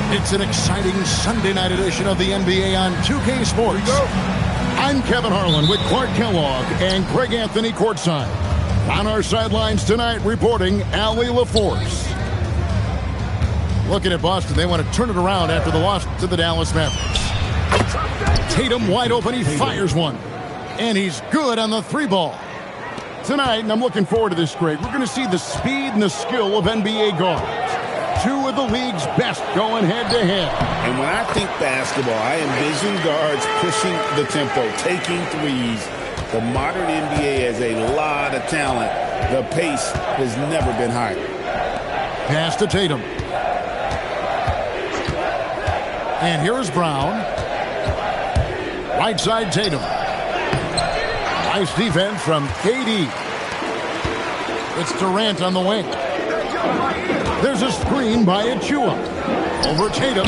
It's an exciting Sunday night edition of the NBA on 2K Sports. I'm Kevin Harlan with Clark Kellogg and Greg Anthony courtside. On our sidelines tonight, reporting Allie LaForce. Looking at Boston, they want to turn it around after the loss to the Dallas Mavericks. Tatum wide open, he fires one. And he's good on the three ball. Tonight, and I'm looking forward to this, Greg, we're going to see the speed and the skill of NBA guards. Two of the league's best going head-to-head. And when I think basketball, I envision guards pushing the tempo, taking threes. The modern NBA has a lot of talent. The pace has never been higher. Pass to Tatum. And here's Brown. Right side Tatum. Nice defense from KD. It's Durant on the wing. There's a screen by Achua. Over Tatum.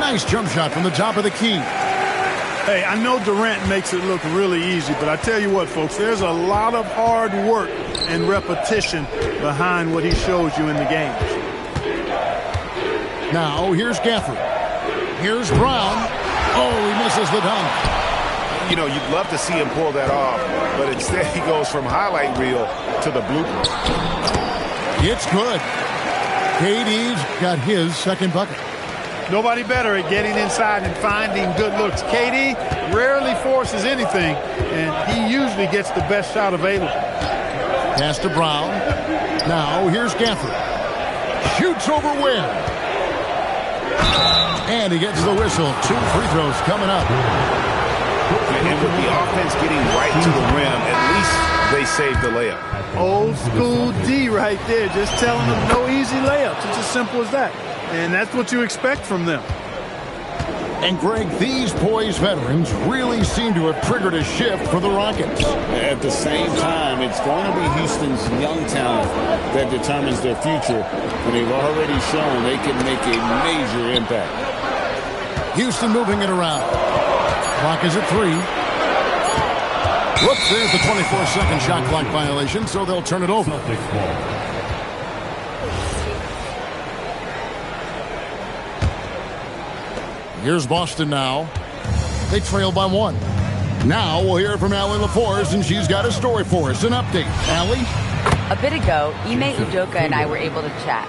Nice jump shot from the top of the key. Hey, I know Durant makes it look really easy, but I tell you what, folks, there's a lot of hard work and repetition behind what he shows you in the games. Now, here's Gafford. Here's Brown. Oh, he misses the dunk. You know, you'd love to see him pull that off, but instead he goes from highlight reel to the blooper. It's good. KD's got his second bucket. Nobody better at getting inside and finding good looks. KD rarely forces anything, and he usually gets the best shot available. Pass to Brown. Now, here's Gafford. Shoots over Ware. And he gets the whistle. 2 free throws coming up. And with the offense getting right to the rim, at least they saved the layup. Old school D right there, just telling them no easy layups. It's as simple as that. And that's what you expect from them. And Greg, these poised veterans really seem to have triggered a shift for the Rockets. At the same time, it's going to be Houston's young talent that determines their future. And they've already shown they can make a major impact. Houston moving it around. Clock is at 3. Whoops, there's the 24-second shot clock violation, so they'll turn it over. Here's Boston now. They trail by 1. Now we'll hear from Allie LaForce, and she's got a story for us. An update. Allie? A bit ago, Ime Udoka and I were able to chat.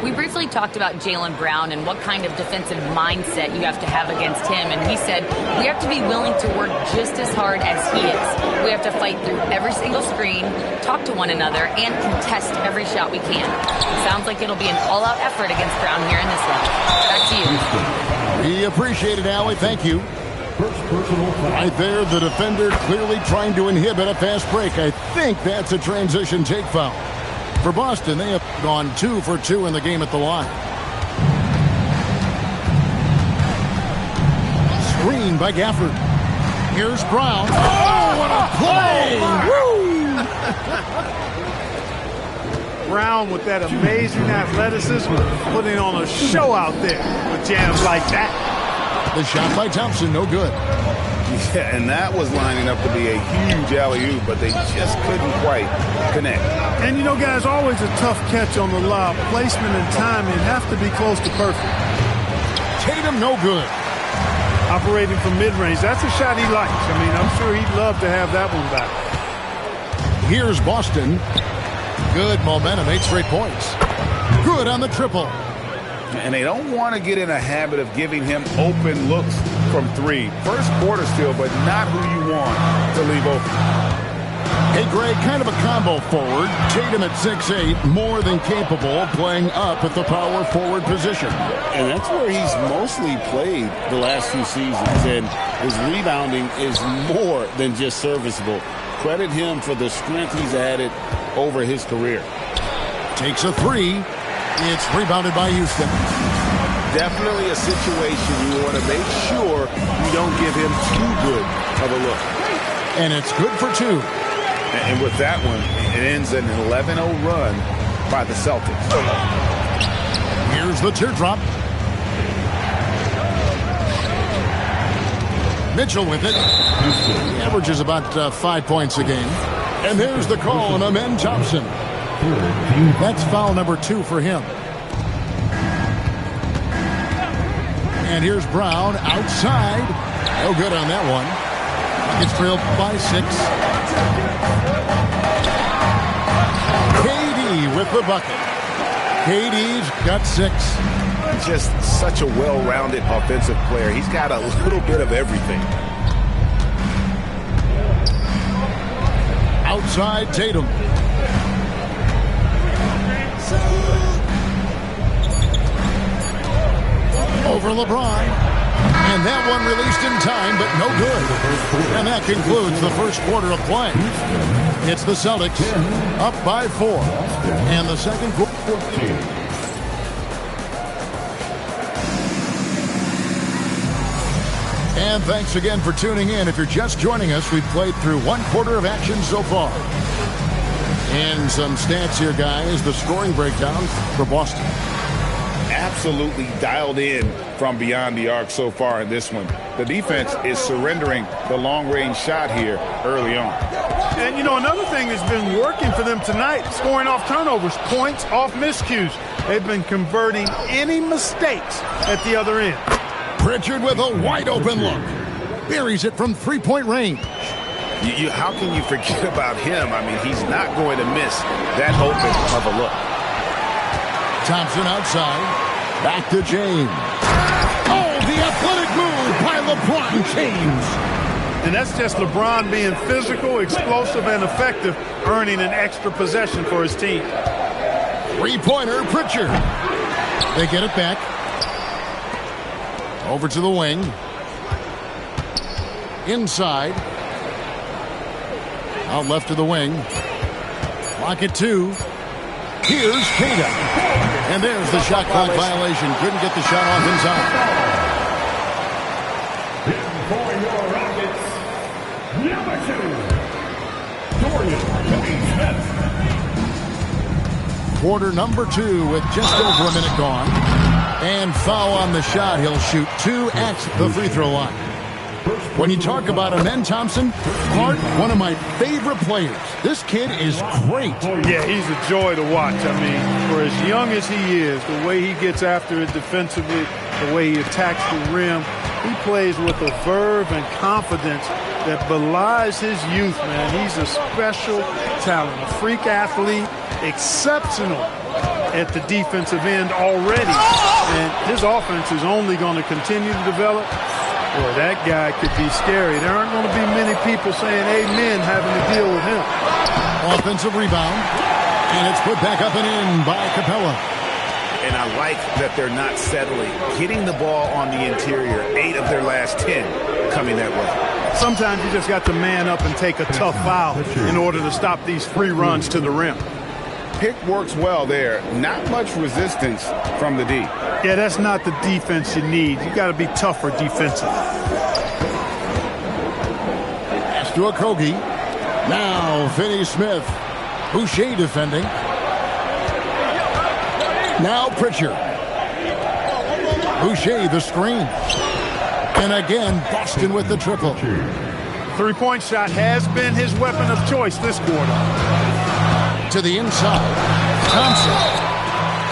We briefly talked about Jaylen Brown and what kind of defensive mindset you have to have against him, and he said we have to be willing to work just as hard as he is. We have to fight through every single screen, talk to one another, and contest every shot we can. Sounds like it'll be an all-out effort against Brown here in this one. Back to you. We appreciate it, Allie. Thank you. Right there, the defender clearly trying to inhibit a fast break. I think that's a transition take foul. For Boston, they have gone 2 for 2 in the game at the line. Screen by Gafford. Here's Brown. Oh, what a play! Woo! Brown with that amazing athleticism, putting on a show out there with jams like that. The shot by Thompson, no good. Yeah, and that was lining up to be a huge alley-oop, but they just couldn't quite connect. And you know, guys, always a tough catch on the lob. Placement and timing have to be close to perfect. Tatum, no good. Operating from mid-range, that's a shot he likes. I mean, I'm sure he'd love to have that one back. Here's Boston. Good momentum, 8 straight points. Good on the triple. And they don't want to get in a habit of giving him open looks from 3. First quarter still, but not who you want to leave open. Hey, Greg, kind of a combo forward. Tatum at 6'8", more than capable of playing up at the power forward position. And that's where he's mostly played the last few seasons. And his rebounding is more than just serviceable. Credit him for the strength he's added over his career. Takes a 3. It's rebounded by Houston. Definitely a situation you want to make sure you don't give him too good of a look. And it's good for 2. And with that one, it ends an 11-0 run by the Celtics. Here's the teardrop. Mitchell with it. He averages about 5 points a game. And there's the call on Amen Thompson. That's foul number 2 for him. And here's Brown outside. No good on that one. It's trailed by 6. KD with the bucket. KD's got 6. Just such a well-rounded offensive player. He's got a little bit of everything. Outside Tatum. Over LeBron. And that one released in time, but no good. And that concludes the first quarter of play. It's the Celtics up by 4. And the second quarter. And thanks again for tuning in. If you're just joining us, we've played through one quarter of action so far. And some stats here, guys. The scoring breakdown for Boston. Absolutely dialed in from beyond the arc so far in this one. The defense is surrendering the long-range shot here early on. And, you know, another thing that's been working for them tonight, scoring off turnovers, points off miscues. They've been converting any mistakes at the other end. Pritchard with a wide-open look. Buries it from three-point range. How can you forget about him? I mean, he's not going to miss that open of a look. Thompson outside. Back to James. Oh, the athletic move by LeBron James. And that's just LeBron being physical, explosive, and effective, earning an extra possession for his team. Three-pointer, Pritchard. They get it back. Over to the wing. Inside. Out left to the wing. Lock it 2. Here's Kata. And there's the shot clock violation. Couldn't get the shot off in time. For your Rockets, number 2, Dorian Finney-Smith. Quarter number 2 with just over a minute gone. And foul on the shot. He'll shoot 2 at the free throw line. When you talk about him, Ben Thompson, Clark, one of my favorite players. This kid is great. Yeah, he's a joy to watch. I mean, for as young as he is, the way he gets after it defensively, the way he attacks the rim, he plays with a verve and confidence that belies his youth, man. He's a special talent, a freak athlete, exceptional at the defensive end already. And his offense is only going to continue to develop. Boy, that guy could be scary. There aren't going to be many people saying amen having to deal with him. Offensive rebound. And it's put back up and in by Capella. And I like that they're not settling. Hitting the ball on the interior, 8 of their last 10 coming that way. Sometimes you just got to man up and take a tough foul in order to stop these free runs to the rim. Pick works well there. Not much resistance from the D. Yeah, that's not the defense you need. You got to be tougher defensive. Pass to Okogie. Now Finney-Smith. Boucher defending. Now Pritchard. Boucher the screen. And again, Boston with the triple. Three-point shot has been his weapon of choice this quarter. To the inside. Thompson.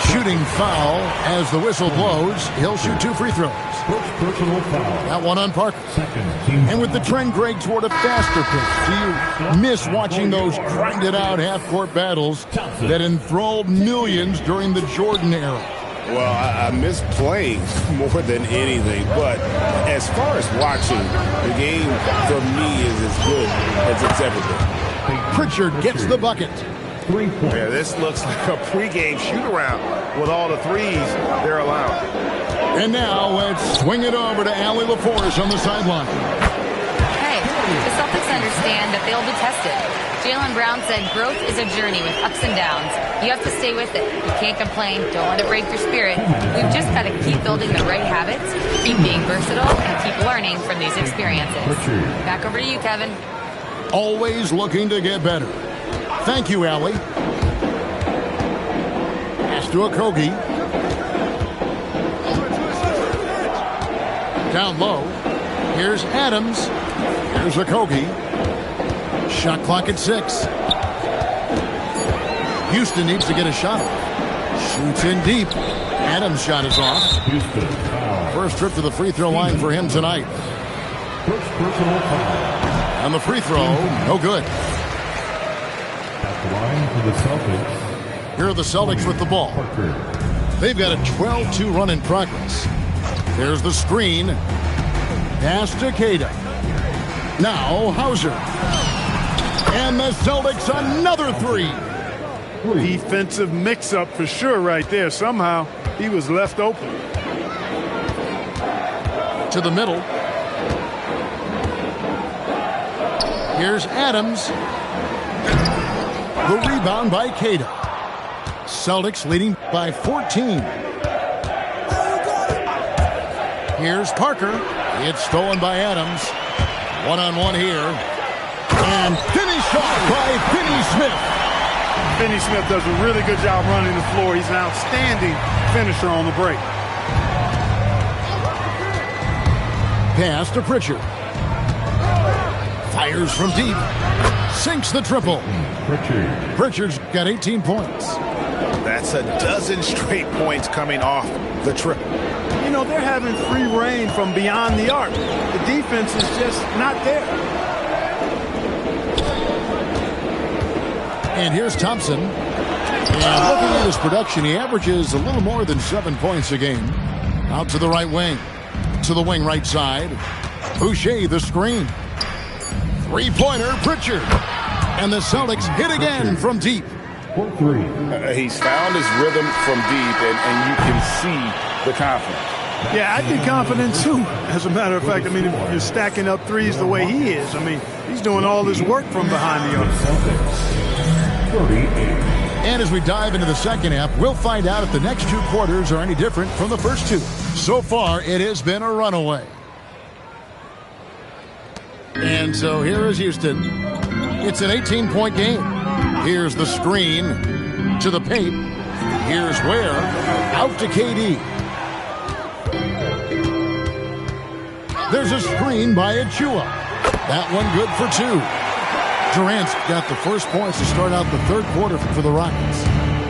Shooting foul as the whistle blows. He'll shoot 2 free throws. That one on Parker. And with the trend, Greg, toward a faster pace, do you miss watching those grinded-out half-court battles that enthralled millions during the Jordan era? Well, I miss playing more than anything. But as far as watching, the game for me is as good as it's ever been. Pritchard gets the bucket. Yeah, this looks like a pregame shoot-around with all the threes they're allowed. And now let's swing it over to Allie LaForce on the sideline. Hey, the Celtics understand that they'll be tested. Jaylen Brown said growth is a journey with ups and downs. You have to stay with it. You can't complain. Don't let it break your spirit. We've just got to keep building the right habits, keep being versatile, and keep learning from these experiences. Back over to you, Kevin. Always looking to get better. Thank you, Allie. Pass to Okogie. Down low. Here's Adams. Here's Okogie. Shot clock at 6. Houston needs to get a shot off. Shoots in deep. Adams' shot is off. foul. First trip to the free throw line for him tonight. First personal foul. And the free throw, no good. At the line for the Celtics. Here are the Celtics with the ball. Parker. They've got a 12-2 run in progress. There's the screen. Pass to Queta. Now Hauser. And the Celtics another three. Defensive mix-up for sure right there. Somehow he was left open. To the middle. Here's Adams. The rebound by Queta. Celtics leading by 14. Here's Parker. It's stolen by Adams. One-on-one here. And finished off by Finney Smith. Finney Smith does a really good job running the floor. He's an outstanding finisher on the break. Pass to Pritchard. Fires from deep. Sinks the triple. Pritchard's got 18 points. That's a dozen straight points coming off the triple. You know, they're having free reign from beyond the arc. The defense is just not there. And here's Thompson. And looking at his production, he averages a little more than 7 points a game. Out to the right wing. To the wing right side. Boucher the screen. Three-pointer, Pritchard. And the Celtics hit again from deep. He's found his rhythm from deep, and you can see the confidence. Yeah, I'd be confident too. As a matter of fact, I mean, if you're stacking up threes the way he is, I mean, he's doing all this work from behind the arc. And as we dive into the second half, we'll find out if the next two quarters are any different from the first two. So far, it has been a runaway. And so here is Houston. It's an 18-point game. Here's the screen to the paint. Here's Ware. Out to KD. There's a screen by Achua. That one good for two. Durant's got the first points to start out the third quarter for the Rockets.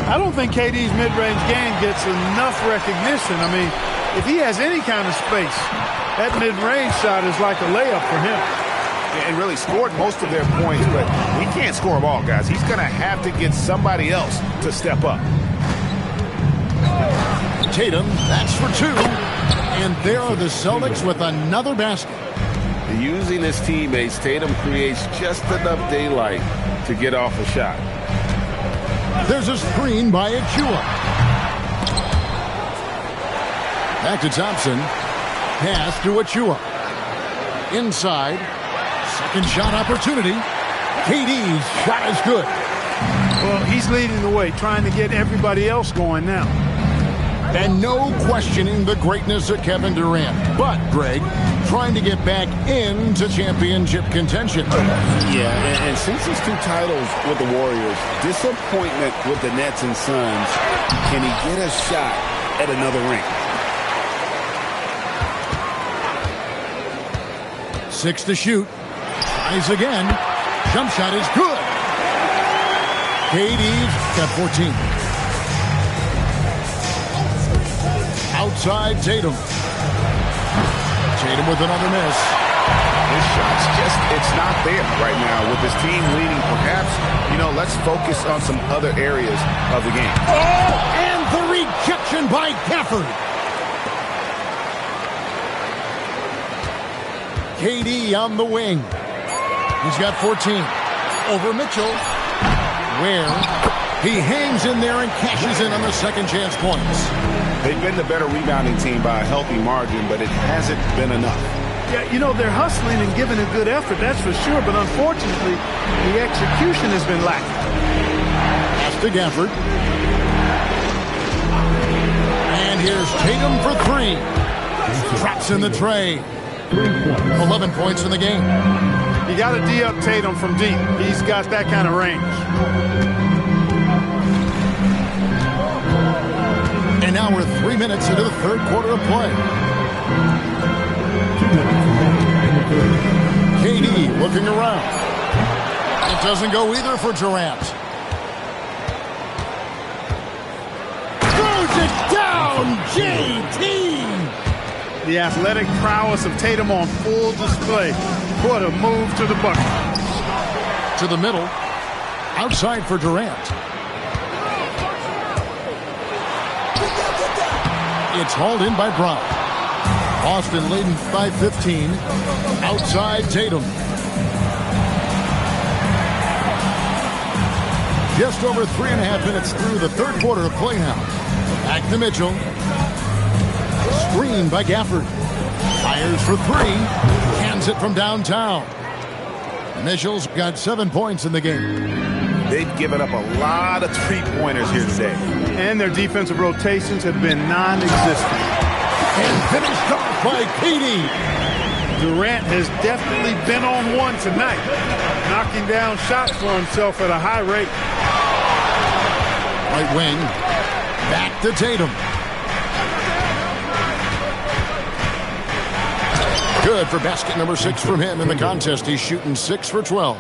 I don't think KD's mid-range game gets enough recognition. I mean, if he has any kind of space, that mid-range shot is like a layup for him. And really scored most of their points, but he can't score them all, guys. He's going to have to get somebody else to step up. Tatum, that's for two. And there are the Celtics with another basket. Using his teammates, Tatum creates just enough daylight to get off a shot. There's a screen by Achua. Back to Thompson. Pass to Achua. Inside. Second shot opportunity. KD's shot is good. Well, he's leading the way, trying to get everybody else going now. And no questioning the greatness of Kevin Durant. But, Greg, trying to get back into championship contention. Yeah, and since his two titles with the Warriors, disappointment with the Nets and Suns, can he get a shot at another ring? 6 to shoot. Tries again. Jump shot is good. KD's got 14. Outside Tatum. Tatum with another miss. His shot's it's not there right now with his team leading. Perhaps, let's focus on some other areas of the game. Oh, and the rejection by Gafford. KD on the wing. He's got 14. Over Mitchell. Where he hangs in there and cashes in on the second chance points. They've been the better rebounding team by a healthy margin, but it hasn't been enough. Yeah, they're hustling and giving a good effort, that's for sure. But unfortunately, the execution has been lacking. Pass to Gafford. And here's Tatum for three. Traps in the tray. 11 points in the game. You got to D up Tatum from deep. He's got that kind of range. And now we're 3 minutes into the third quarter of play. KD looking around. It doesn't go either for Durant. Throws it down, JT! The athletic prowess of Tatum on full display. What a move to the bucket. To the middle. Outside for Durant. It's hauled in by Brown. Boston leading by 15. Outside Tatum. Just over 3.5 minutes through the third quarter of play now. Back to Mitchell. Screen by Gafford. Fires for three. Hands it from downtown. Mitchell's got 7 points in the game. They've given up a lot of three-pointers here today. And their defensive rotations have been non-existent. And finished off by KD. Durant has definitely been on one tonight, knocking down shots for himself at a high rate. Right wing. Back to Tatum. Good for basket number 6 from him in the contest. He's shooting 6 for 12.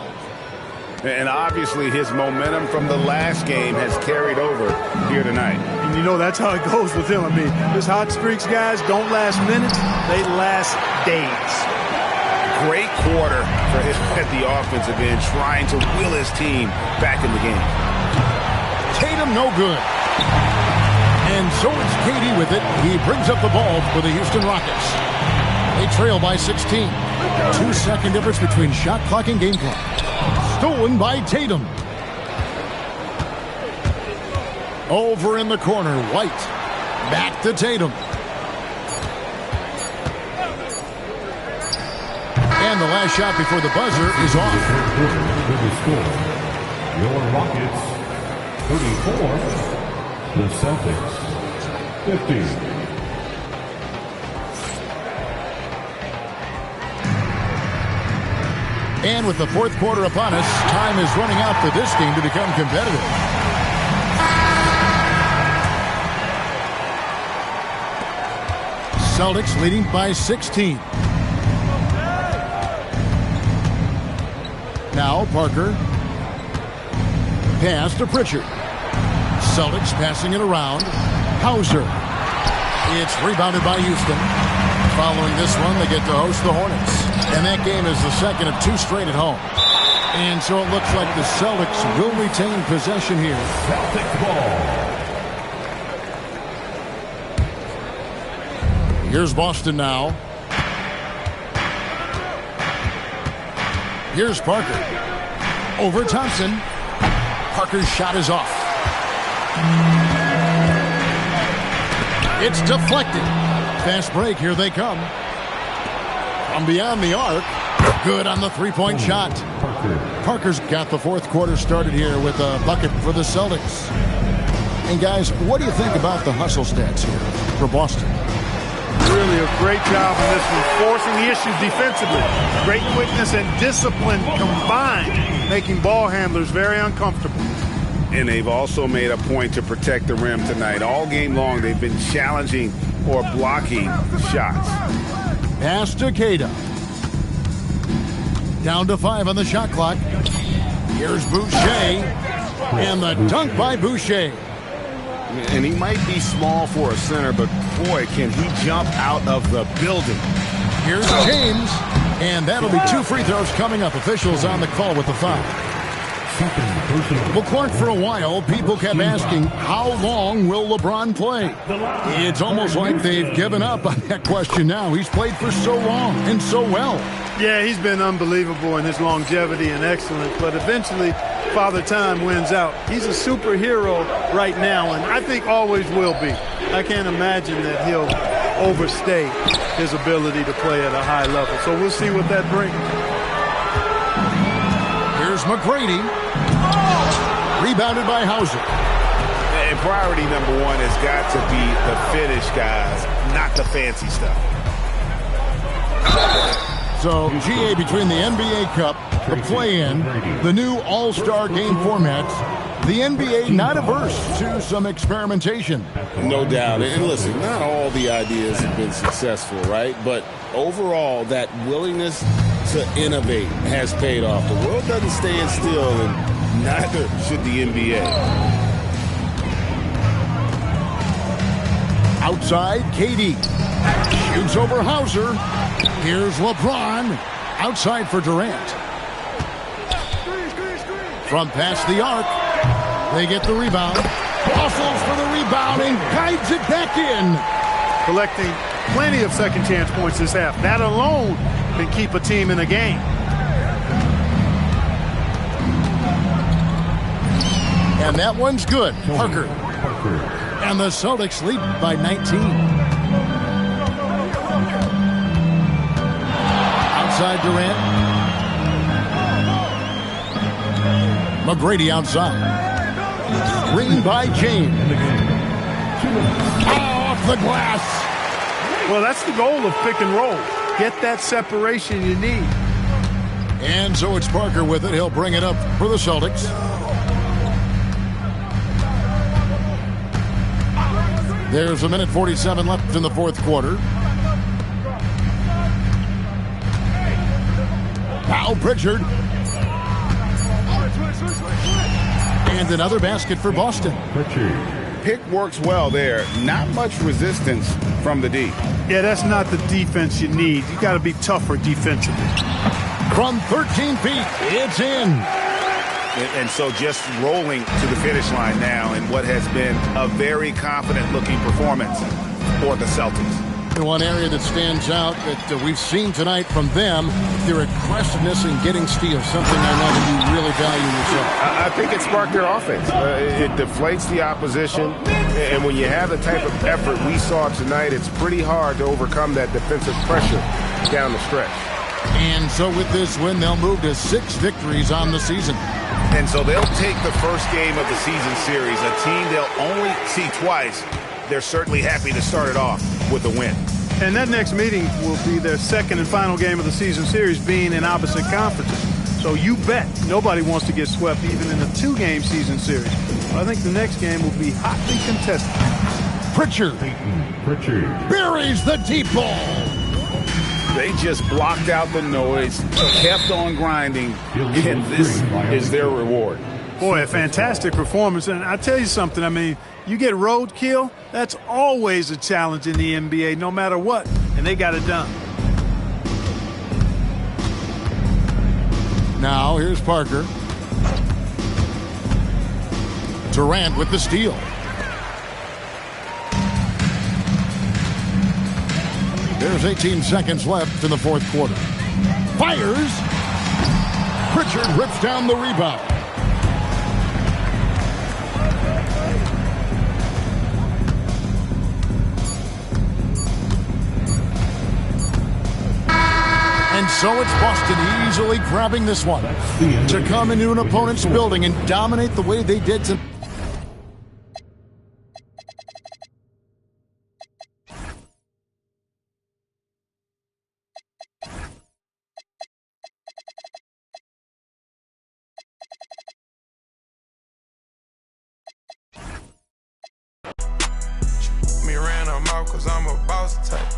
And obviously his momentum from the last game has carried over here tonight. And you know that's how it goes with him. I mean, his hot streaks, guys, don't last minutes. They last days. Great quarter for him at the offensive end, trying to will his team back in the game. Tatum no good. And so it's KD with it. He brings up the ball for the Houston Rockets. They trail by 16. 2-second difference between shot clock and game clock. Stolen by Tatum. Over in the corner, White. Back to Tatum. And the last shot before the buzzer is off. Your Rockets 34, the Celtics 50. And with the fourth quarter upon us, time is running out for this game to become competitive. Celtics leading by 16. Now Parker. Pass to Pritchard. Celtics passing it around. Hauser. It's rebounded by Houston. Following this one, they get to host the Hornets. And that game is the second of 2 straight at home. And so it looks like the Celtics will retain possession here. Celtic ball. Here's Boston now. Here's Parker. Over Thompson. Parker's shot is off. It's deflected. Fast break. Here they come. From beyond the arc. Good on the three-point shot. Parker's got the fourth quarter started here with a bucket for the Celtics. And guys, what do you think about the hustle stats here for Boston? Really a great job in this one, forcing the issue defensively. Great quickness and discipline combined, making ball handlers very uncomfortable. And they've also made a point to protect the rim tonight. All game long, they've been challenging or blocking shots. Pass to Queta. Down to 5 on the shot clock. Here's Boucher. And the dunk by Boucher. And he might be small for a center, but boy, can he jump out of the building. Here's James. And that'll be 2 free throws coming up. Officials on the call with the foul. Well, Clark, for a while, people kept asking, how long will LeBron play? It's almost like they've given up on that question now. He's played for so long and so well. Yeah, he's been unbelievable in his longevity and excellence, but eventually Father Time wins out. He's a superhero right now, and I think always will be. I can't imagine that he'll overstay his ability to play at a high level. So we'll see what that brings. Here's McGrady. Rebounded by Hauser. And priority number 1 has got to be the finish, guys, not the fancy stuff. So, GA, between the NBA Cup, the play-in, the new All-Star game formats, the NBA not averse to some experimentation. No doubt. And listen, not all the ideas have been successful, right? But overall, that willingness to innovate has paid off. The world doesn't stand still, and neither should the NBA. Outside, KD. Shoots over Hauser. Here's LeBron. Outside for Durant. From past the arc. They get the rebound. Hustles for the rebound and guides it back in. Collecting plenty of second chance points this half. That alone can keep a team in a game. And that one's good. Parker. And the Celtics lead by 19. Outside Durant. McGrady outside. Green by James. Off the glass. Well, that's the goal of pick and roll. Get that separation you need. And so it's Parker with it. He'll bring it up for the Celtics. There's a minute 47 left in the fourth quarter. Now Pritchard. And another basket for Boston. Pick works well there. Not much resistance from the D. Yeah, that's not the defense you need. You got to be tougher defensively. From 13 feet, it's in. And so just rolling to the finish line now in what has been a very confident-looking performance for the Celtics. One area that stands out that we've seen tonight from them, their aggressiveness in getting steals, something I know that you really value yourself. I think it sparked their offense. It deflates the opposition, and when you have the type of effort we saw tonight, it's pretty hard to overcome that defensive pressure down the stretch. And so with this win, they'll move to 6 victories on the season. And so they'll take the first game of the season series, a team they'll only see twice. They're certainly happy to start it off with a win. And that next meeting will be their second and final game of the season series, being in opposite conferences. So you bet nobody wants to get swept even in a 2-game season series. I think the next game will be hotly contested. Pritchard buries the deep ball. They just blocked out the noise, kept on grinding, and this is their reward. Boy, a fantastic performance. And I tell you something, I mean, you get roadkill, that's always a challenge in the NBA, no matter what. And they got it done. Now, here's Parker. Durant with the steal. There's 18 seconds left in the fourth quarter. Fires. Pritchard rips down the rebound. And so it's Boston easily grabbing this one to come into an opponent's building and dominate the way they did tonight. Me ran them out 'cause I'm a boss type.